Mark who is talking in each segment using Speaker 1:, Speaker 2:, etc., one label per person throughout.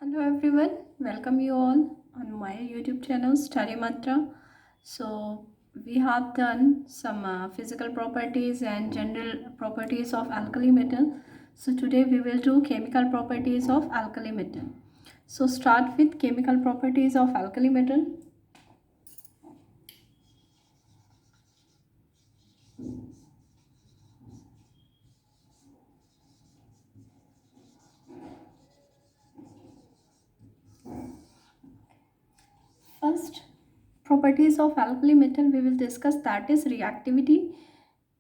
Speaker 1: Hello everyone, welcome you all on my YouTube channel Study Mantra. So we have done some physical properties and general properties of alkali metal. So today we will do chemical properties of alkali metal. So start with chemical properties of alkali metal. First properties of alkali metal we will discuss, that is reactivity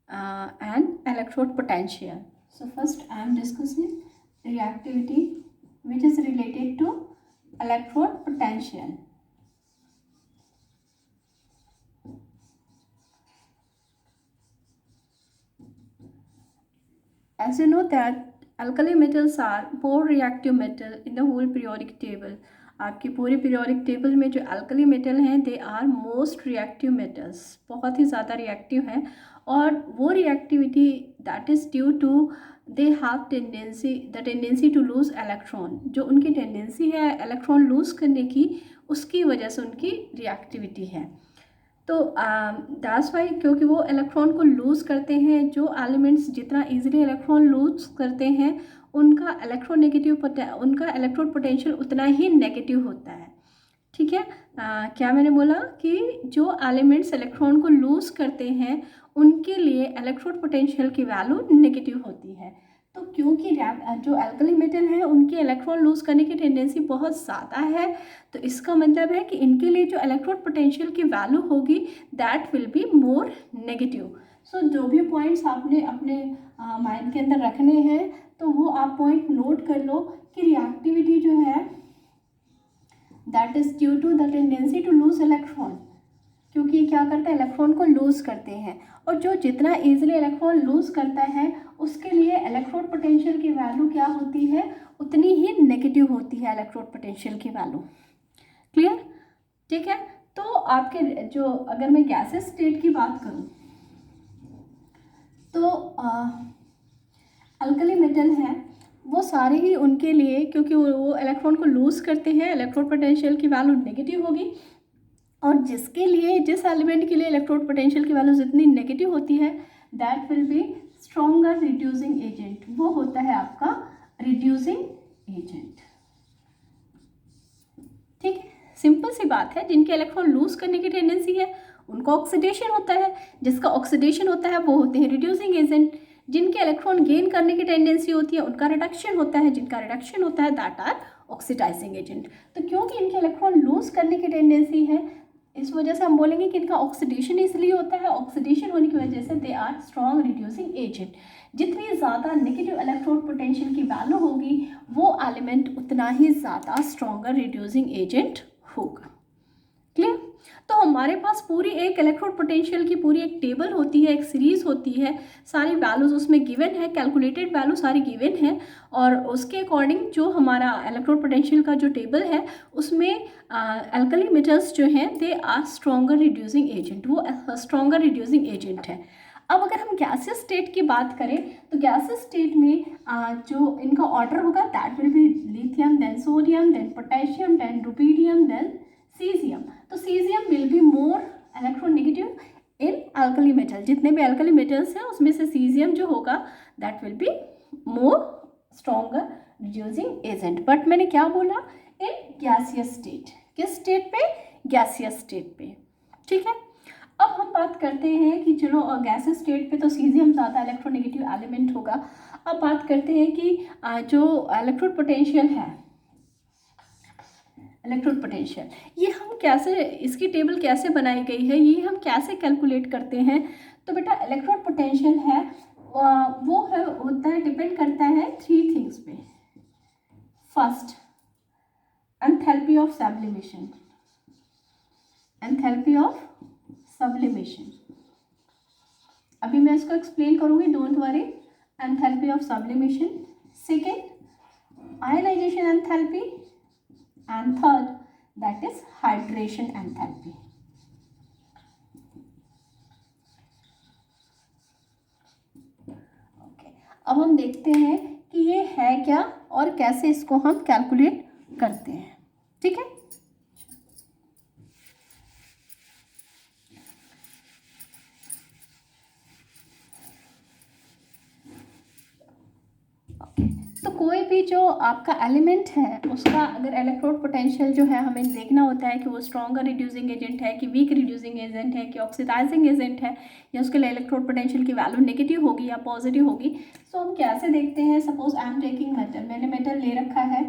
Speaker 1: and electrode potential. So first I am discussing reactivity, which is related to electrode potential. As you know that alkali metals are more reactive metal in the whole periodic table. आपकी पूरी periodic table में जो alkali metal हैं they are most reactive metals, बहुत ही ज़्यादा reactive हैं. और वो reactivity that is due to they have tendency to lose electron. जो उनकी टेंडेंसी है इलेक्ट्रॉन लूज़ करने की, उसकी वजह से उनकी रिएक्टिविटी है. तो दैट्स वाई, क्योंकि वो इलेक्ट्रॉन को लूज़ करते हैं. जो एलिमेंट्स जितना इजीली इलेक्ट्रॉन लूज़ करते हैं उनका इलेक्ट्रोड पोटेंशियल उतना ही नेगेटिव होता है. ठीक है. क्या मैंने बोला कि जो एलिमेंट्स इलेक्ट्रॉन को लूज़ करते हैं उनके लिए इलेक्ट्रोड पोटेंशियल की वैल्यू नेगेटिव होती है. तो क्योंकि जो अल्कली मेटल है उनकी इलेक्ट्रॉन लूज़ करने की टेंडेंसी बहुत ज़्यादा है, तो इसका मतलब है कि इनके लिए जो इलेक्ट्रोड पोटेंशियल की वैल्यू होगी that will be more negative. So जो भी पॉइंट्स आपने अपने माइंड के अंदर रखने हैं तो वो आप पॉइंट नोट कर लो कि रिएक्टिविटी जो है that is due to the tendency to lose electron, क्योंकि क्या करता है इलेक्ट्रॉन को लूज़ करते हैं. और जो जितना ईजिली इलेक्ट्रॉन लूज़ करता है उसके लिए इलेक्ट्रोड पोटेंशियल की वैल्यू क्या होती है, उतनी ही नेगेटिव होती है इलेक्ट्रोड पोटेंशियल की वैल्यू. क्लियर. ठीक है. तो आपके जो अगर मैं गैसेस स्टेट की बात करूं तो अल्कली मेटल है वो सारे ही उनके लिए, क्योंकि वो इलेक्ट्रॉन को लूज़ करते हैं, इलेक्ट्रोड पोटेंशियल की वैल्यू नेगेटिव होगी. और जिसके लिए जिस एलिमेंट के लिए इलेक्ट्रोड पोटेंशियल की वैल्यू जितनी नेगेटिव होती है that will B stronger reducing agent. वो होता है आपका रिड्यूसिंग एजेंट. ठीक है. सिंपल सी बात है. जिनके इलेक्ट्रॉन लूज करने की टेंडेंसी है उनका ऑक्सीडेशन होता है, जिसका ऑक्सीडेशन होता है वो होते हैं रिड्यूसिंग एजेंट. जिनके इलेक्ट्रॉन गेन करने की टेंडेंसी होती है उनका रिडक्शन होता है, जिनका रिडक्शन होता है दैट आर ऑक्सीडाइजिंग एजेंट. तो क्योंकि इनके इलेक्ट्रॉन लूज करने की टेंडेंसी है इस वजह से हम बोलेंगे कि इनका ऑक्सीडेशन इसलिए होता है. ऑक्सीडेशन होने की वजह से they are strong reducing agent. जितनी ज़्यादा नेगेटिव इलेक्ट्रोड पोटेंशियल की वैल्यू होगी वो एलिमेंट उतना ही ज़्यादा स्ट्रॉन्गर रिड्यूसिंग एजेंट होगा. क्लियर. तो हमारे पास पूरी एक इलेक्ट्रोड पोटेंशियल की पूरी एक टेबल होती है, एक सीरीज होती है, सारी वैल्यूज उसमें गिवन है, कैलकुलेटेड वैल्यू सारी गिवन है. और उसके अकॉर्डिंग जो हमारा इलेक्ट्रोड पोटेंशियल का जो टेबल है उसमें अल्कली मेटल्स जो हैं they are stronger reducing agent, वो स्ट्रॉन्गर रिड्यूसिंग एजेंट है. अब अगर हम गैसियस स्टेट की बात करें तो गैसियस स्टेट में जो इनका ऑर्डर होगा that will be lithium, then sodium, then potassium, then rubidium, then caesium. तो caesium will be more electronegative in alkali metal. जितने भी अल्कली मेटल्स हैं उसमें से सीजियम जो होगा that will be more stronger reducing agent. But मैंने क्या बोला, इन गैसियस स्टेट. किस स्टेट पे? गैसियस स्टेट पे. ठीक है. अब हम बात करते हैं कि चलो गैसियस स्टेट पे तो सीजियम ज़्यादा इलेक्ट्रोनेगेटिव एलिमेंट होगा. अब बात करते हैं कि जो इलेक्ट्रोड पोटेंशियल है, इलेक्ट्रोड पोटेंशियल, ये हम कैसे, इसकी टेबल कैसे बनाई गई है, ये हम कैसे कैलकुलेट करते हैं. तो बेटा इलेक्ट्रोड पोटेंशियल है वो है होता है, डिपेंड करता है 3 थिंग्स पे. First, enthalpy of sublimation. Enthalpy of sublimation अभी मैं इसको एक्सप्लेन करूँगी, don't worry. Enthalpy of sublimation. Second, ionization enthalpy. And third, that is hydration enthalpy. Okay. अब हम देखते हैं कि ये है क्या और कैसे इसको हम कैलकुलेट करते हैं। ठीक है, तो कोई भी जो आपका एलिमेंट है उसका अगर इलेक्ट्रोड पोटेंशियल जो है हमें देखना होता है कि वो स्ट्रॉन्गर रिड्यूसिंग एजेंट है कि वीक रिड्यूसिंग एजेंट है कि ऑक्सीडाइजिंग एजेंट है, या उसके लिए इलेक्ट्रोड पोटेंशियल की वैल्यू नेगेटिव होगी या पॉजिटिव होगी। तो हम कैसे देखते हैं, suppose I am taking metal, मैंने मेटल ले रखा है,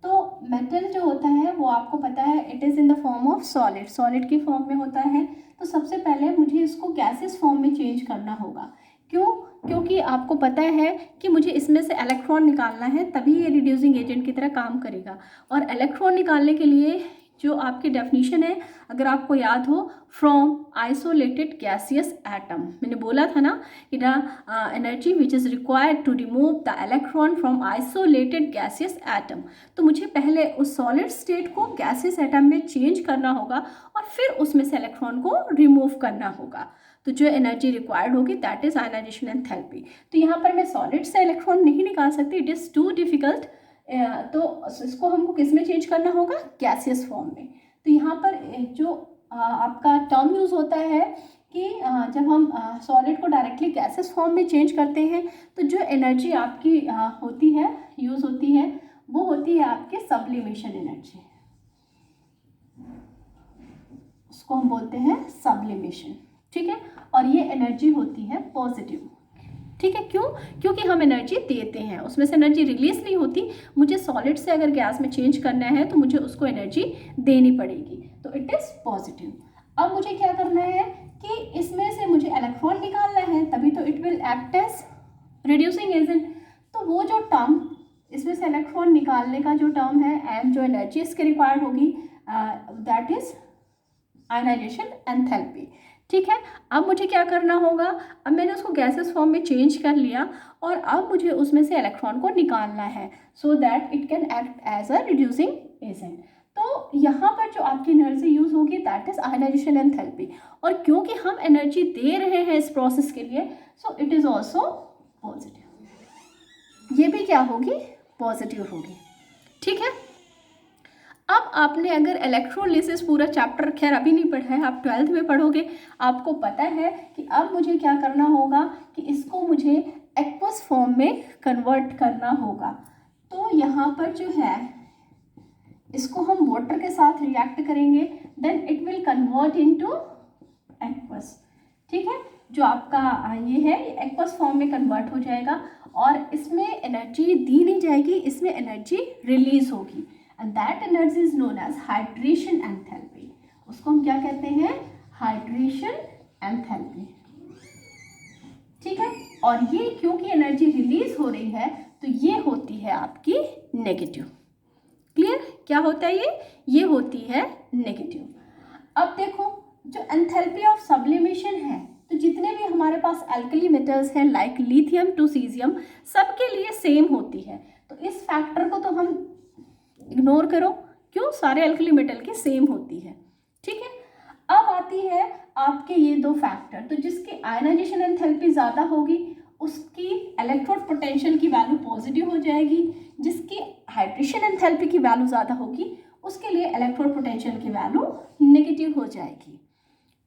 Speaker 1: तो मेटल जो होता है वो आपको पता है it is in the form of solid, solid की फॉर्म में होता है। तो सबसे पहले मुझे इसको गैसेस फॉर्म में चेंज करना होगा। क्यों? क्योंकि आपको पता है कि मुझे इसमें से इलेक्ट्रॉन निकालना है, तभी ये रिड्यूसिंग एजेंट की तरह काम करेगा। और इलेक्ट्रॉन निकालने के लिए जो आपकी डेफिनेशन है, अगर आपको याद हो, फ्रॉम आइसोलेटेड गैसियस एटम, मैंने बोला था ना कि the energy which is required to remove the electron from isolated gaseous atom. तो मुझे पहले उस सॉलिड स्टेट को गैसियस एटम में चेंज करना होगा और फिर उसमें से इलेक्ट्रॉन को रिमूव करना होगा। तो जो एनर्जी रिक्वायर्ड होगी दैट इज आयनाइजेशन एंथैल्पी। तो यहाँ पर मैं सॉलिड से इलेक्ट्रॉन नहीं निकाल सकती, इट इज़ टू डिफिकल्ट। तो इसको हमको किस में चेंज करना होगा, गैसियस फॉर्म में। तो यहाँ पर जो आपका टर्म यूज़ होता है कि जब हम सॉलिड को डायरेक्टली गैसेस फॉर्म में चेंज करते हैं तो जो एनर्जी आपकी होती है, यूज़ होती है, वो होती है आपकी सब्लिमेशन एनर्जी, उसको हम बोलते हैं सब्लिमेशन। ठीक है, और ये एनर्जी होती है पॉजिटिव। ठीक है, क्यों? क्योंकि हम एनर्जी देते हैं, उसमें से एनर्जी रिलीज नहीं होती। मुझे सॉलिड से अगर गैस में चेंज करना है तो मुझे उसको एनर्जी देनी पड़ेगी, तो इट इज़ पॉजिटिव। अब मुझे क्या करना है कि इसमें से मुझे इलेक्ट्रॉन निकालना है, तभी तो it will act as reducing agent. तो वो जो टर्म, इसमें से इलेक्ट्रॉन निकालने का जो टर्म है एंड जो एनर्जी इसके रिक्वायर्ड होगी, दैट इज आयनाइजेशन एंथैल्पी। ठीक है, अब मुझे क्या करना होगा, अब मैंने उसको गैसेस फॉर्म में चेंज कर लिया और अब मुझे उसमें से इलेक्ट्रॉन को निकालना है so that it can act as a reducing agent. तो यहाँ पर जो आपकी एनर्जी यूज़ होगी दैट इज आयनाइजेशन एंथैल्पी। और क्योंकि हम एनर्जी दे रहे हैं इस प्रोसेस के लिए, so it is also positive. ये भी क्या होगी, पॉजिटिव होगी। ठीक है, अब आपने अगर इलेक्ट्रोलिसिस पूरा चैप्टर खैर अभी नहीं पढ़ा है, आप 12th में पढ़ोगे, आपको पता है कि अब मुझे क्या करना होगा कि इसको मुझे एक्वस फॉर्म में कन्वर्ट करना होगा। तो यहाँ पर जो है इसको हम वाटर के साथ रिएक्ट करेंगे, then it will convert into aqueous. ठीक है, जो आपका ये है एक्वस फॉर्म में कन्वर्ट हो जाएगा और इसमें एनर्जी दी नहीं जाएगी, इसमें एनर्जी रिलीज होगी and that energy is known as hydration enthalpy। उसको हम क्या कहते हैं, हाइड्रेशन एंथैल्पी। ठीक है, और ये क्योंकि एनर्जी रिलीज हो रही है तो ये होती है आपकी नेगेटिव। क्लियर? क्या होता है ये होती है नेगेटिव। अब देखो जो एंथैल्पी ऑफ सब्लिमेशन है, तो जितने भी हमारे पास एल्कली मेटल्स हैं लाइक लिथियम टू सीजियम, सबके लिए सेम होती है। तो इस फैक्टर को तो हम इग्नोर करो, क्यों, सारे अल्कली मेटल की सेम होती है। ठीक है, अब आती है आपके ये दो फैक्टर, तो जिसकी आयनाइजेशन एंथैल्पी ज़्यादा होगी उसकी इलेक्ट्रोड पोटेंशियल की वैल्यू पॉजिटिव हो जाएगी, जिसकी हाइड्रेशन एंथैल्पी की वैल्यू ज़्यादा होगी उसके लिए इलेक्ट्रोड पोटेंशियल की वैल्यू नेगेटिव हो जाएगी।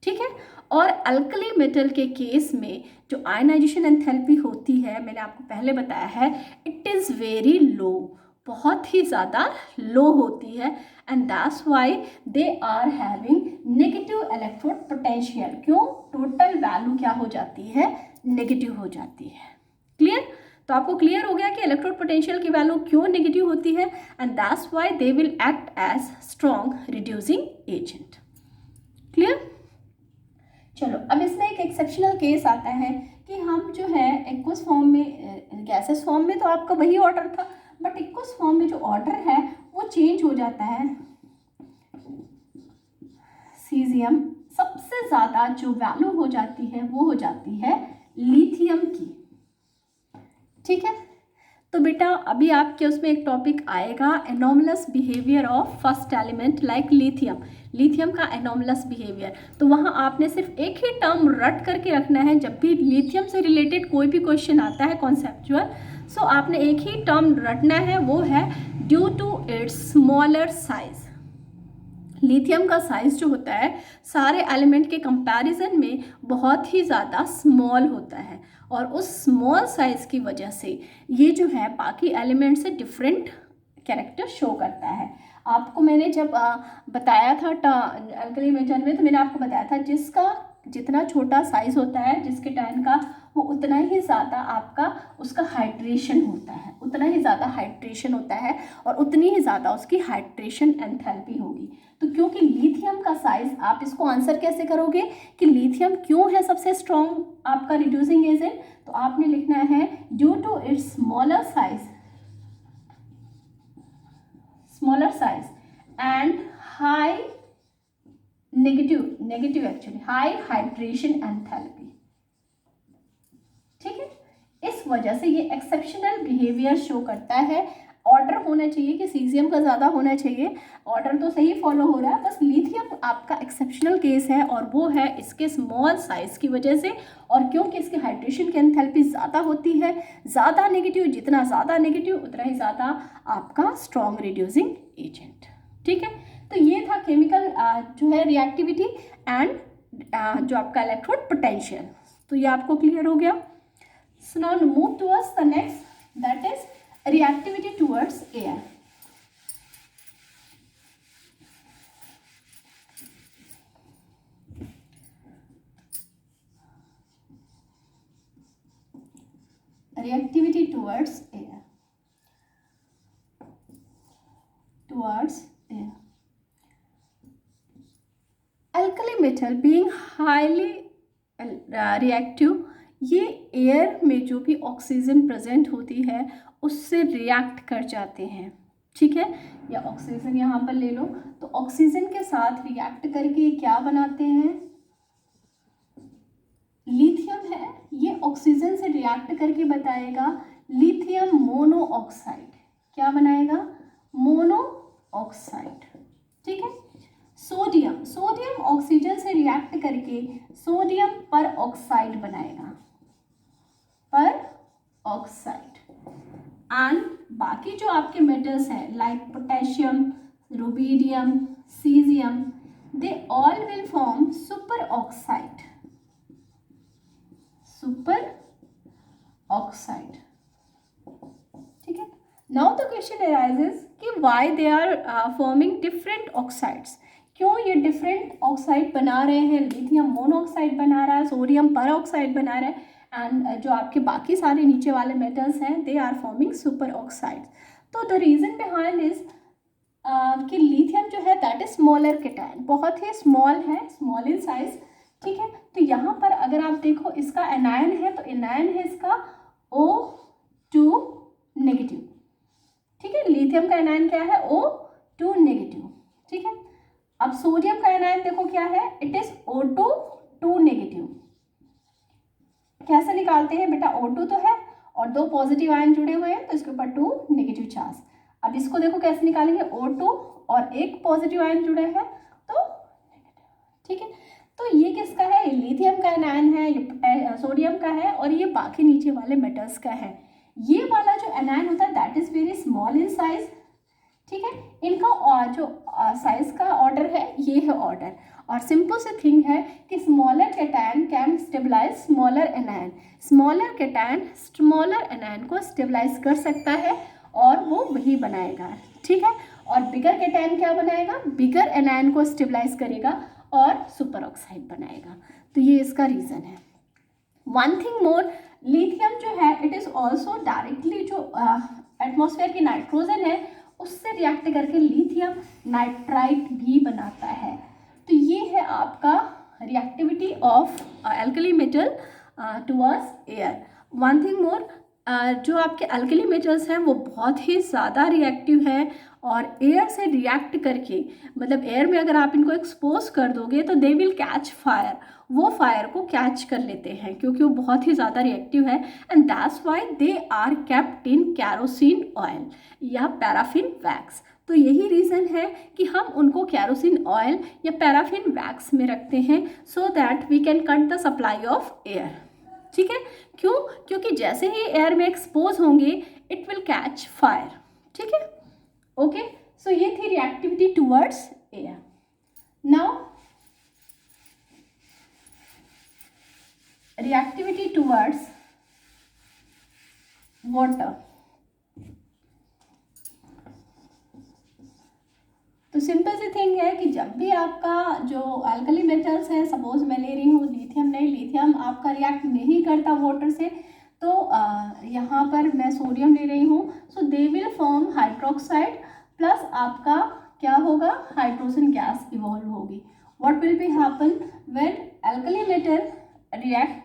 Speaker 1: ठीक है, और अल्कली मेटल के केस में जो आयनाइजेशन एंथैल्पी होती है, मैंने आपको पहले बताया है, इट इज़ वेरी लो, बहुत ही ज़्यादा लो होती है and that's why they are having negative electrode potential. क्यों? टोटल वैल्यू क्या हो जाती है, नेगेटिव हो जाती है। क्लियर? तो आपको क्लियर हो गया कि इलेक्ट्रोड पोटेंशियल की वैल्यू क्यों नेगेटिव होती है and that's why they will act as strong reducing agent. Clear? चलो, अब इसमें एक एक्सेप्शनल केस आता है कि हम जो है एक्वस फॉर्म में, गैसेस फॉर्म में तो आपका वही ऑर्डर था, बट एक्वस फॉर्म में जो ऑर्डर है वो चेंज हो जाता है। सीजियम सबसे ज़्यादा जो वैल्यू हो जाती है वो हो जाती है लिथियम की। ठीक है, तो बेटा अभी आपके उसमें एक टॉपिक आएगा anomalous behaviour of first element like lithium, lithium का एनोमलस बिहेवियर। तो वहाँ आपने सिर्फ एक ही टर्म रट करके रखना है, जब भी लिथियम से रिलेटेड कोई भी क्वेश्चन आता है कॉन्सेप्चुअल, सो आपने एक ही टर्म रटना है, वो है due to its smaller size. Lithium का साइज जो होता है सारे एलिमेंट के कंपैरिजन में बहुत ही ज़्यादा स्मॉल होता है, और उस स्मॉल साइज की वजह से ये जो है बाकी एलिमेंट से डिफरेंट कैरेक्टर शो करता है। आपको मैंने जब बताया था अल्कली मेटल में, तो मैंने आपको बताया था जिसका जितना छोटा साइज होता है जिसके टाइन का, वो उतना ही ज़्यादा आपका उसका हाइड्रेशन होता है, उतना ही ज़्यादा हाइड्रेशन होता है, और उतनी ही ज़्यादा उसकी हाइड्रेशन एंथैल्पी होगी। तो क्योंकि लिथियम का साइज, आप इसको आंसर कैसे करोगे कि लिथियम क्यों है सबसे स्ट्रॉन्ग आपका रिड्यूसिंग एजेंट, तो आपने लिखना है due to its smaller size and high negative actually high hydration enthalpy. ठीक है, इस वजह से ये एक्सेप्शनल बिहेवियर शो करता है। ऑर्डर होना चाहिए कि सीजियम का ज़्यादा होना चाहिए, ऑर्डर तो सही फॉलो हो रहा है, बस लिथियम आपका एक्सेप्शनल केस है, और वो है इसके स्मॉल साइज की वजह से, और क्योंकि इसकी हाइड्रेशन की एंथैल्पी ज़्यादा होती है, ज़्यादा नेगेटिव, जितना ज़्यादा नेगेटिव उतना ही ज़्यादा आपका स्ट्रॉन्ग रिड्यूसिंग एजेंट। ठीक है, तो ये था केमिकल जो है रिएक्टिविटी एंड जो आपका इलेक्ट्रोड पोटेंशियल। तो ये आपको क्लियर हो गया। So now move towards the next, that is reactivity towards air. Reactivity towards air. Alkali metal being highly reactive, ये एयर में जो भी ऑक्सीजन प्रेजेंट होती है उससे रिएक्ट कर जाते हैं। ठीक है, या ऑक्सीजन यहाँ पर ले लो, तो ऑक्सीजन के साथ रिएक्ट करके क्या बनाते हैं, लिथियम है, ये ऑक्सीजन से रिएक्ट करके बताएगा लिथियम मोनोऑक्साइड। क्या बनाएगा, मोनोऑक्साइड। ठीक है, सोडियम ऑक्सीजन से रिएक्ट करके सोडियम पर ऑक्साइड बनाएगा, पर ऑक्साइड। एंड बाकी जो आपके मेटल्स हैं like potassium, rubidium, caesium, they all will form superoxide. ठीक है, नाउ द क्वेश्चन अराइजेस कि why they are forming different oxides, क्यों ये डिफरेंट ऑक्साइड बना रहे हैं, लिथियम मोनोऑक्साइड बना रहा है, सोडियम पर ऑक्साइड बना रहा है, एंड जो आपके बाकी सारे नीचे वाले मेटल्स हैं they are forming superoxide. तो द रीज़न बिहाइंड इज कि लिथियम जो है दैट इज स्मॉलर केटायन, बहुत ही स्मॉल है, स्मॉल इन साइज। ठीक है, तो यहाँ पर अगर आप देखो इसका एनायन है, तो एनायन है इसका O2 नेगेटिव। ठीक है, लिथियम का एनायन क्या है, O2 नेगेटिव। ठीक है, अब सोडियम का एनायन देखो क्या है, इट इज O2 नेगेटिव। कैसे निकालते हैं बेटा, O2 तो है और दो पॉजिटिव आयन जुड़े हुए हैं, तो इसके ऊपर 2 नेगेटिव चार्ज। अब इसको देखो कैसे निकालेंगे, O2 और एक पॉजिटिव आयन जुड़े हैं तो। ठीक है, तो ये किसका है, ये लिथियम का एनायन है, ये सोडियम का है, और ये बाकी नीचे वाले मेटल्स का है। ये वाला जो एनायन होता है that is very small in size. ठीक है, इनका जो साइज का ऑर्डर है ये है ऑर्डर, और सिंपल सी थिंग है कि smaller cation can stabilize smaller anion, smaller cation smaller anion को स्टेबलाइज कर सकता है और वो वही बनाएगा। ठीक है, और बिगर कैटायन क्या बनाएगा, बिगर एनायन को स्टेबलाइज करेगा और सुपर ऑक्साइड बनाएगा। तो ये इसका रीज़न है। वन थिंग मोर, लिथियम जो है इट इज़ ऑल्सो डायरेक्टली जो एटमॉस्फेयर की नाइट्रोजन है उससे रिएक्ट करके लिथियम नाइट्राइट भी बनाता है। तो ये है आपका reactivity of alkali metal towards air. One thing more, जो आपके अल्कली मेटल्स हैं वो बहुत ही ज़्यादा रिएक्टिव है, और एयर से रिएक्ट करके, मतलब एयर में अगर आप इनको एक्सपोज कर दोगे तो दे विल कैच फायर, वो फायर को कैच कर लेते हैं क्योंकि वो बहुत ही ज़्यादा रिएक्टिव है। And that's why they are kept in kerosene oil या पैराफिन वैक्स। तो यही रीज़न है कि हम उनको कैरोसिन ऑयल या पैराफिन वैक्स में रखते हैं, so that we can cut the supply of air. ठीक है, क्यों? क्योंकि जैसे ही एयर में एक्सपोज होंगे इट विल कैच फायर, ठीक है। ओके, सो ये थी reactivity towards air. Now reactivity towards water. तो सिंपल सी थिंग है कि जब भी आपका जो अल्कली मेटल्स है, सपोज मैं ले रही हूँ लिथियम, नहीं लिथियम आपका रिएक्ट नहीं करता वाटर से, तो यहाँ पर मैं सोडियम ले रही हूँ, so they will form hydroxide plus आपका क्या होगा, हाइड्रोजन गैस इवॉल्व होगी। What will be happen when alkali metal react,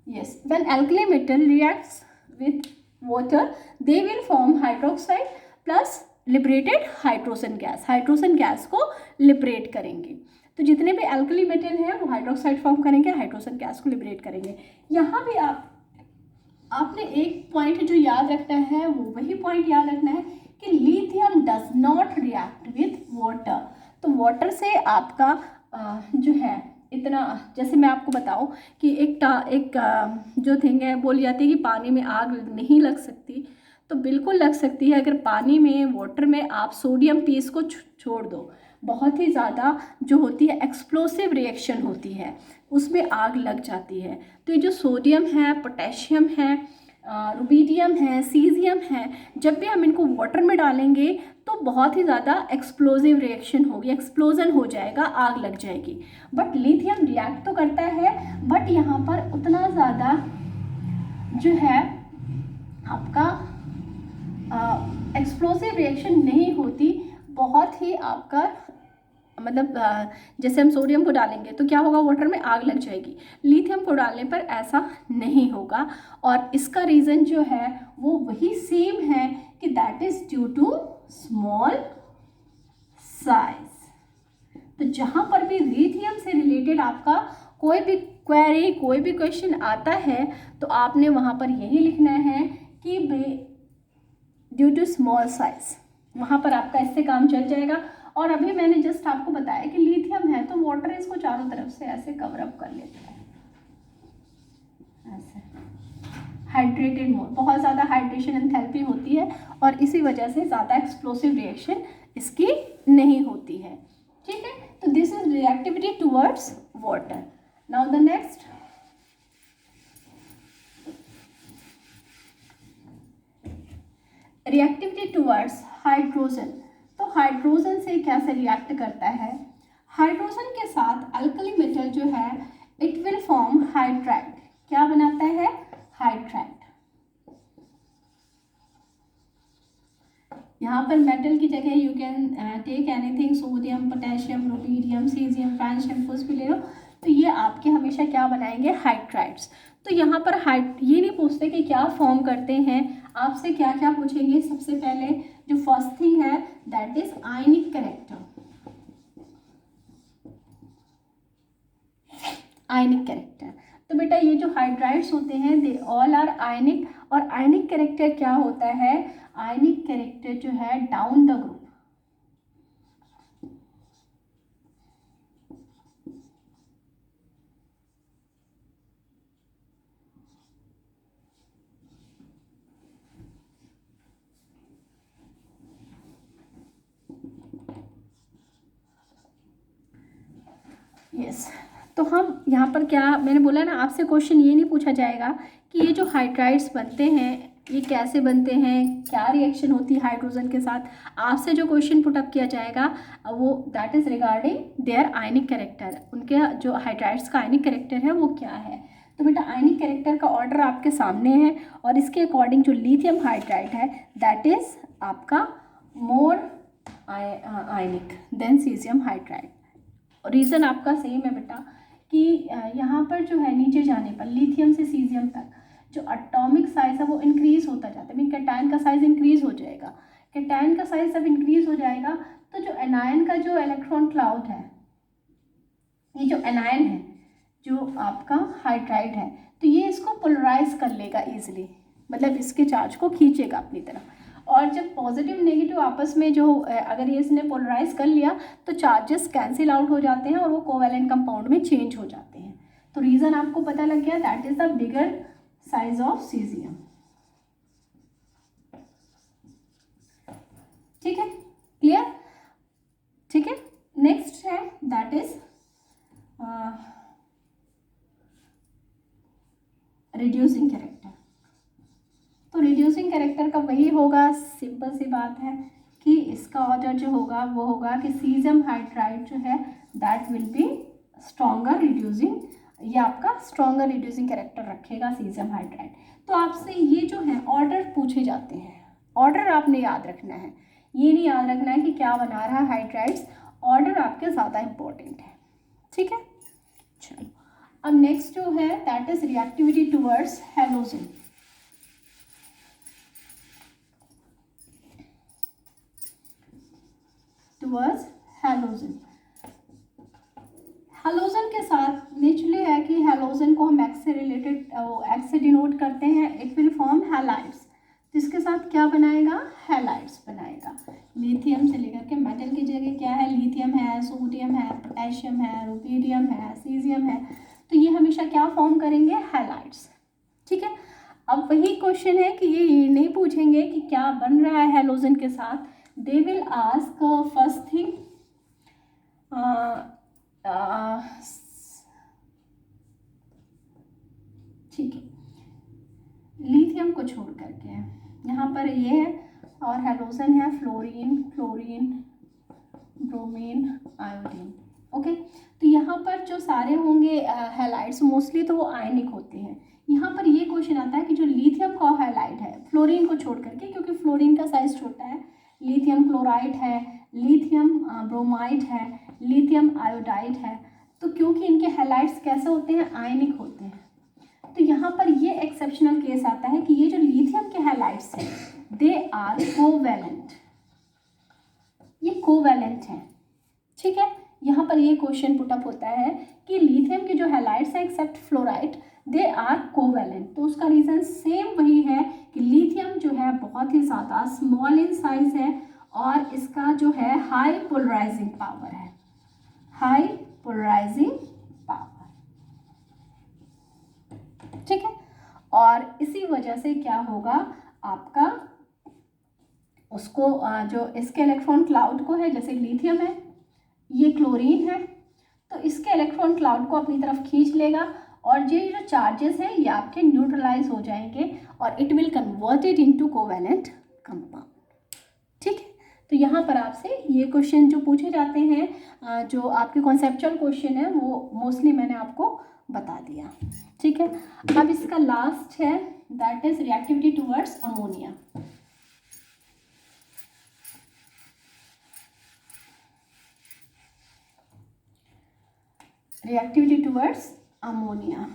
Speaker 1: yes, when alkali metal reacts with water they will form hydroxide plus liberated hydrogen gas, hydrogen gas को liberate करेंगे। तो जितने भी alkali metal हैं वो hydroxide form करेंगे, hydrogen gas को liberate करेंगे। यहाँ भी आपने एक पॉइंट जो याद रखना है वो वही पॉइंट याद रखना है कि lithium does not react with water. तो वाटर से आपका जो है इतना, जैसे मैं आपको बताऊं कि एक जो थिंग है बोली जाती है कि पानी में आग नहीं लग सकती, तो बिल्कुल लग सकती है। अगर पानी में वाटर में आप सोडियम पीस को छोड़ दो, बहुत ही ज़्यादा जो होती है एक्सप्लोसिव रिएक्शन होती है, उसमें आग लग जाती है। तो ये जो सोडियम है, पोटेशियम है, रुबीडियम है, सीजियम है, जब भी हम इनको वाटर में डालेंगे तो बहुत ही ज़्यादा एक्सप्लोजिव रिएक्शन होगी, एक्सप्लोजन हो जाएगा, आग लग जाएगी। बट लिथियम रिएक्ट तो करता है बट यहाँ पर उतना ज़्यादा जो है आपका एक्सप्लोसिव रिएक्शन नहीं होती, बहुत ही आपका मतलब जैसे हम सोडियम को डालेंगे तो क्या होगा, वाटर में आग लग जाएगी। लिथियम को डालने पर ऐसा नहीं होगा और इसका रीज़न जो है वो वही सेम है कि that is due to small size. तो जहाँ पर भी लिथियम से रिलेटेड आपका कोई भी क्वेरी, कोई भी क्वेश्चन आता है तो आपने वहाँ पर यही लिखना है कि ड्यू टू स्मॉल साइज, वहाँ पर आपका इससे काम चल जाएगा। और अभी मैंने जस्ट आपको बताया कि लिथियम है तो वाटर इसको चारों तरफ से ऐसे कवर अप कर लेता है, ऐसे हाइड्रेटेड मोड, बहुत ज़्यादा हाइड्रेशन एंथैल्पी होती है और इसी वजह से ज़्यादा एक्सप्लोसिव रिएक्शन इसकी नहीं होती है, ठीक है। तो this is reactivity towards water. Now the next, reactivity towards hydrogen. तो हाइड्रोजन से कैसे रिएक्ट करता है, हाइड्रोजन के साथ अल्कली मेटल जो है इट विल फॉर्म हाइड्राइड। क्या बनाता है, हाइड्राइड। यहाँ पर मेटल की जगह you can take anything, sodium, potassium, rubidium, caesium, francium कुछ भी ले लो, तो ये आपके हमेशा क्या बनाएंगे, हाइड्राइड्स। तो यहाँ पर ये नहीं पूछते कि क्या फॉर्म करते हैं, आपसे क्या क्या पूछेंगे। सबसे पहले जो फर्स्ट थिंग है that is ionic character, ionic character. तो बेटा ये जो हाइड्राइड्स होते हैं दे ऑल आर आयनिक, और आयनिक कैरेक्टर क्या होता है, आयनिक कैरेक्टर जो है डाउन द ग्रुप, यस। तो हम यहाँ पर क्या मैंने बोला ना, आपसे क्वेश्चन ये नहीं पूछा जाएगा कि ये जो हाइड्राइड्स बनते हैं ये कैसे बनते हैं, क्या रिएक्शन होती है हाइड्रोजन के साथ। आपसे जो क्वेश्चन पुटअप किया जाएगा वो that is regarding their ionic character, उनके जो हाइड्राइड्स का आयनिक कैरेक्टर है वो क्या है। तो बेटा आयनिक कैरेक्टर का ऑर्डर आपके सामने है और इसके अकॉर्डिंग जो लिथियम हाइड्राइड है दैट इज़ आपका मोर आयनिक देन सीजियम हाइड्राइड। रीज़न आपका सेम है बेटा कि यहाँ पर जो है नीचे जाने पर लिथियम से सीजियम तक जो एटॉमिक साइज है वो इंक्रीज होता जाता है, मीन कैटायन का साइज इंक्रीज हो जाएगा। कैटायन का साइज जब इंक्रीज हो जाएगा तो जो एनायन का जो इलेक्ट्रॉन क्लाउड है, ये जो एनायन है जो आपका हाइड्राइड है, तो ये इसको पोलराइज कर लेगा ईजिली, मतलब इसके चार्ज को खींचेगा अपनी तरफ। और जब पॉजिटिव नेगेटिव आपस में जो अगर ये इसने पोलराइज कर लिया तो चार्जेस कैंसिल आउट हो जाते हैं और वो कोवैलेंट कंपाउंड में चेंज हो जाते हैं। तो रीज़न आपको पता लग गया, that is the bigger size of caesium. ठीक है, क्लियर? ठीक है, नेक्स्ट है दैट इज रिड्यूसिंग कैरेक्टर। तो रिड्यूसिंग कैरेक्टर का वही होगा, सिंपल सी बात है कि इसका ऑर्डर जो होगा वो होगा कि सीजियम हाइड्राइड जो है that will B stronger reducing, ये आपका स्ट्रॉन्गर रिड्यूसिंग कैरेक्टर रखेगा सीजियम हाइड्राइड। तो आपसे ये जो है ऑर्डर पूछे जाते हैं, ऑर्डर आपने याद रखना है, ये नहीं याद रखना है कि क्या बना रहा है हाइड्राइड्स, ऑर्डर आपके ज़्यादा इंपॉर्टेंट है। ठीक है, चलो अब नेक्स्ट जो है that is reactivity towards halogen. Towards halogen, halogen के साथ नेचुरली है कि हैलोजन को हम एक्स से रिलेटेड एक्स से डिनोट करते हैं, इट विल फॉर्म हैलाइड्स। जिसके साथ क्या बनाएगा, हैलाइड्स बनाएगा। लिथियम से लेकर के मेटल की जगह क्या है, लिथियम है, सोडियम है, पोटेशियम है, रुबीडियम है, सीजियम है, तो ये हमेशा क्या फॉर्म करेंगे, हैलाइड्स। ठीक है, अब वही क्वेश्चन है कि ये नहीं पूछेंगे कि क्या बन रहा है हैलोजन के साथ, they will ask first thing ठीक है, लिथियम को छोड़ करके यहाँ पर ये है और हैलोजन है fluorine, chlorine, bromine, iodine. Okay, तो यहाँ पर जो सारे होंगे हैलाइड्स मोस्टली तो वो आयनिक होते हैं। यहाँ पर ये क्वेश्चन आता है कि जो लिथियम का हैलाइड है फ्लोरीन को छोड़ करके, क्योंकि फ्लोरीन का साइज छोटा है, लिथियम क्लोराइड है, लिथियम ब्रोमाइड है, लिथियम आयोडाइड है, तो क्योंकि इनके हैलाइड्स कैसे होते हैं, आयनिक होते हैं, तो यहाँ पर ये एक्सेप्शनल केस आता है कि ये जो लिथियम के हैलाइड्स हैं दे आर कोवैलेंट, ये कोवैलेंट हैं। ठीक है, यहाँ पर ये क्वेश्चन पुटअप होता है कि लिथियम के जो हैलाइड्स हैं except fluoride they are covalent, तो उसका रीज़न सेम वही है कि लिथियम जो है बहुत ही ज़्यादा स्मॉल इन साइज है और इसका जो है हाई पोलराइजिंग पावर है, हाई पोलराइजिंग पावर। ठीक है, और इसी वजह से क्या होगा आपका, उसको जो इसके इलेक्ट्रॉन क्लाउड को है, जैसे लिथियम है, ये क्लोरीन है, तो इसके इलेक्ट्रॉन क्लाउड को अपनी तरफ खींच लेगा और ये जो चार्जेस हैं ये आपके न्यूट्रलाइज हो जाएंगे और it will converted into covalent compound. ठीक है, तो यहाँ पर आपसे ये क्वेश्चन जो पूछे जाते हैं, जो आपके कॉन्सेप्चुअल क्वेश्चन है वो मोस्टली मैंने आपको बता दिया। ठीक है, अब इसका लास्ट है that is reactivity towards ammonia. Reactivity towards ammonia,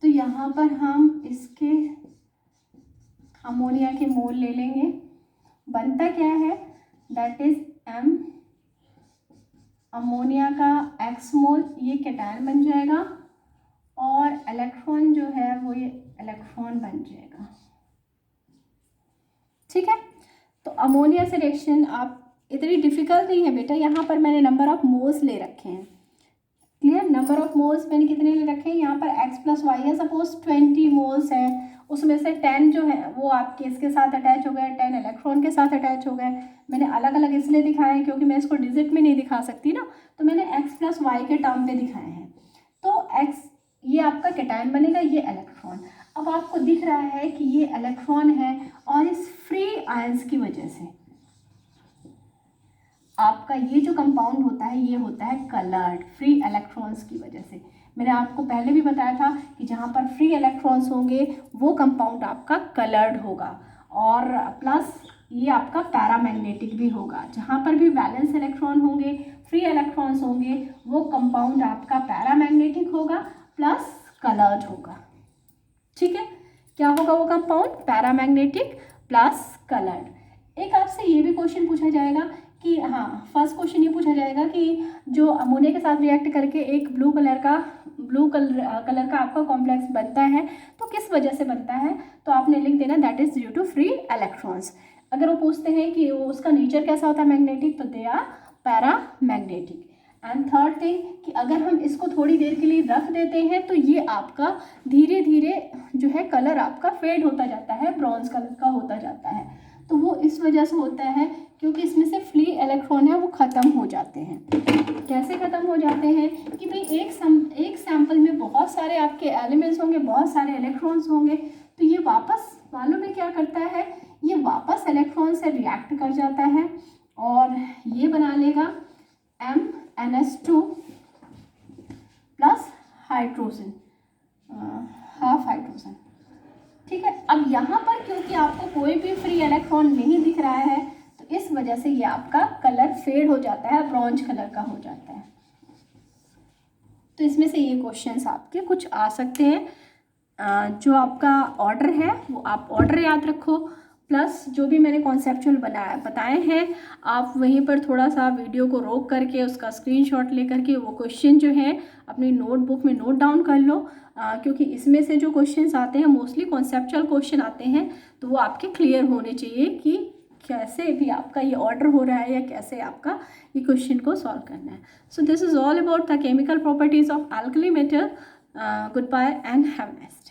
Speaker 1: तो यहाँ पर हम इसके अमोनिया के मोल ले लेंगे, बनता क्या है दैट इज M, अमोनिया का X मोल, ये कैटायन बन जाएगा और इलेक्ट्रॉन जो है वो ये इलेक्ट्रॉन बन जाएगा। ठीक है, तो अमोनिया से रिएक्शन आप इतनी डिफिकल्ट नहीं है बेटा, यहाँ पर मैंने नंबर ऑफ मोल्स ले रखे हैं। क्लियर, नंबर ऑफ मोल्स मैंने कितने ले रखे हैं, यहाँ पर x + y है, सपोज 20 मोल्स है, उसमें से 10 जो है वो आपके इसके साथ अटैच हो गए, 10 इलेक्ट्रॉन के साथ अटैच हो गए। मैंने अलग अलग इसलिए दिखाए हैं क्योंकि मैं इसको डिजिट में नहीं दिखा सकती ना, तो मैंने x + y के टर्म पे दिखाए हैं। तो x ये आपका कैटायन बनेगा, ये इलेक्ट्रॉन। अब आपको दिख रहा है कि ये इलेक्ट्रॉन है और इस फ्री आयंस की वजह से आपका ये जो कंपाउंड होता है ये होता है कलर्ड, फ्री इलेक्ट्रॉन्स की वजह से। मैंने आपको पहले भी बताया था कि जहाँ पर फ्री इलेक्ट्रॉन्स होंगे वो कंपाउंड आपका कलर्ड होगा और प्लस ये आपका पैरामैग्नेटिक भी होगा। जहाँ पर भी वैलेंस इलेक्ट्रॉन होंगे, फ्री इलेक्ट्रॉन्स होंगे, वो कंपाउंड आपका पैरामैग्नेटिक होगा प्लस कलर्ड होगा। ठीक है, क्या होगा वो कंपाउंड, पैरामैग्नेटिक प्लस कलर्ड। एक आपसे ये भी क्वेश्चन पूछा जाएगा कि हाँ, फर्स्ट क्वेश्चन ये पूछा जाएगा कि जो अमोनिया के साथ रिएक्ट करके एक ब्लू कलर का आपका कॉम्प्लेक्स बनता है तो किस वजह से बनता है, तो आपने लिख देना that is due to free electrons. अगर वो पूछते हैं कि वो उसका नेचर कैसा होता है मैग्नेटिक, तो they are paramagnetic. And third thing कि अगर हम इसको थोड़ी देर के लिए रख देते हैं तो ये आपका धीरे धीरे जो है कलर आपका फेड होता जाता है, ब्रॉन्ज कलर का होता जाता है। तो वो इस वजह से होता है क्योंकि इसमें से फ्री इलेक्ट्रॉन है वो ख़त्म हो जाते हैं। कैसे ख़त्म हो जाते हैं कि भाई एक सैंपल में बहुत सारे आपके एलिमेंट्स होंगे, बहुत सारे इलेक्ट्रॉन्स होंगे, तो ये वापस मालूम है क्या करता है, ये वापस इलेक्ट्रॉन से रिएक्ट कर जाता है और ये बना लेगा MnS2 plus hydrogen, half hydrogen. ठीक है, अब यहाँ पर क्योंकि आपको कोई भी फ्री इलेक्ट्रॉन नहीं दिख रहा है तो इस वजह से ये आपका कलर फेड हो जाता है, ब्रॉन्ज कलर का हो जाता है। तो इसमें से ये क्वेश्चंस आपके कुछ आ सकते हैं। जो आपका ऑर्डर है वो आप ऑर्डर याद रखो, प्लस जो भी मैंने कॉन्सेप्चुअल बताए हैं आप वहीं पर थोड़ा सा वीडियो को रोक करके उसका स्क्रीनशॉट ले करके वो क्वेश्चन जो है अपनी नोटबुक में नोट डाउन कर लो, क्योंकि इसमें से जो क्वेश्चंस आते हैं मोस्टली कॉन्सेप्चुअल क्वेश्चन आते हैं, तो वो आपके क्लियर होने चाहिए कि कैसे भी आपका ये ऑर्डर हो रहा है या कैसे आपका ये क्वेश्चन को सॉल्व करना है। So this is all about the chemical properties of alkali metal. Goodbye and have a nice day.